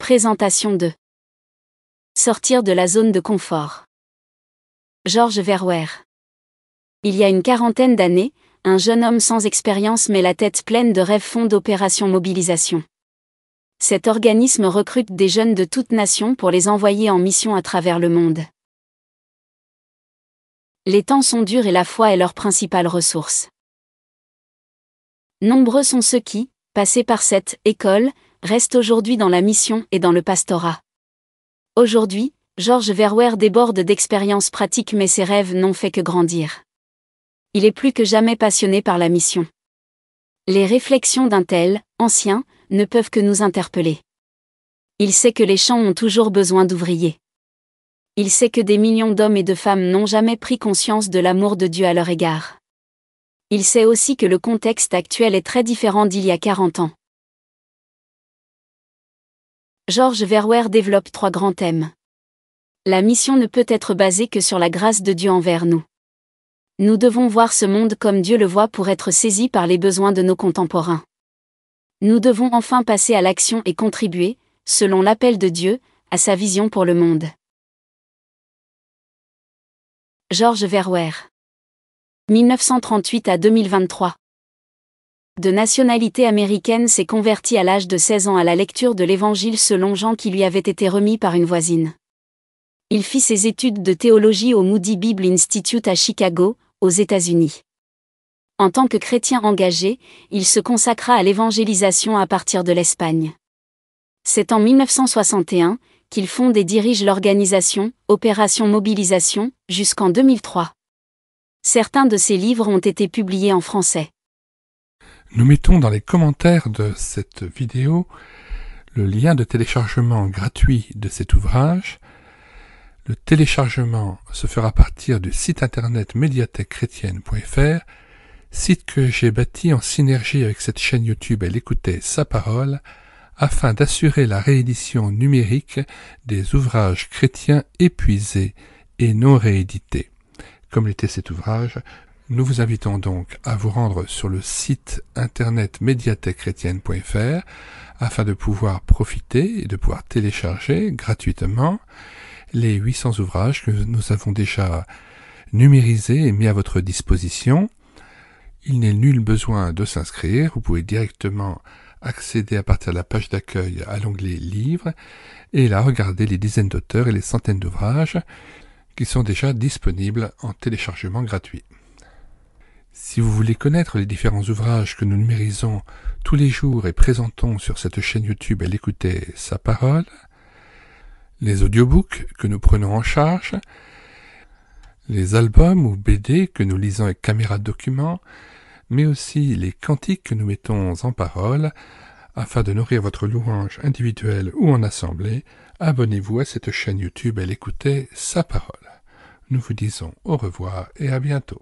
Présentation 2. Sortir de la zone de confort. Georges Verwer. Il y a une quarantaine d'années, un jeune homme sans expérience mais la tête pleine de rêves fonde Opération Mobilisation. Cet organisme recrute des jeunes de toutes nations pour les envoyer en mission à travers le monde. Les temps sont durs et la foi est leur principale ressource. Nombreux sont ceux qui, passés par cette école, restent aujourd'hui dans la mission et dans le pastorat. Aujourd'hui, Georges Verwer déborde d'expériences pratiques mais ses rêves n'ont fait que grandir. Il est plus que jamais passionné par la mission. Les réflexions d'un tel, ancien, ne peuvent que nous interpeller. Il sait que les champs ont toujours besoin d'ouvriers. Il sait que des millions d'hommes et de femmes n'ont jamais pris conscience de l'amour de Dieu à leur égard. Il sait aussi que le contexte actuel est très différent d'il y a 40 ans. Georges Verwer développe 3 grands thèmes. La mission ne peut être basée que sur la grâce de Dieu envers nous. Nous devons voir ce monde comme Dieu le voit pour être saisis par les besoins de nos contemporains. Nous devons enfin passer à l'action et contribuer, selon l'appel de Dieu, à sa vision pour le monde. Georges Verwer. 1938 à 2023. De nationalité américaine, s'est converti à l'âge de 16 ans à la lecture de l'Évangile selon Jean qui lui avait été remis par une voisine. Il fit ses études de théologie au Moody Bible Institute à Chicago, aux États-Unis. En tant que chrétien engagé, il se consacra à l'évangélisation à partir de l'Espagne. C'est en 1961 qu'il fonde et dirige l'organisation Opération Mobilisation, jusqu'en 2003. Certains de ses livres ont été publiés en français. Nous mettons dans les commentaires de cette vidéo le lien de téléchargement gratuit de cet ouvrage. Le téléchargement se fera à partir du site internet médiathèquechrétienne.fr, site que j'ai bâti en synergie avec cette chaîne YouTube Elle écoutait sa parole, afin d'assurer la réédition numérique des ouvrages chrétiens épuisés et non réédités. Comme l'était cet ouvrage, nous vous invitons donc à vous rendre sur le site internet médiathèquechrétienne.fr afin de pouvoir profiter et de pouvoir télécharger gratuitement les 800 ouvrages que nous avons déjà numérisés et mis à votre disposition. Il n'est nul besoin de s'inscrire, vous pouvez directement accéder à partir de la page d'accueil à l'onglet Livres et là regarder les dizaines d'auteurs et les centaines d'ouvrages qui sont déjà disponibles en téléchargement gratuit. Si vous voulez connaître les différents ouvrages que nous numérisons tous les jours et présentons sur cette chaîne YouTube Elle écoutait sa parole, les audiobooks que nous prenons en charge, les albums ou BD que nous lisons avec caméra de document, mais aussi les cantiques que nous mettons en parole, afin de nourrir votre louange individuelle ou en assemblée, abonnez-vous à cette chaîne YouTube Elle écoutait sa parole. Nous vous disons au revoir et à bientôt.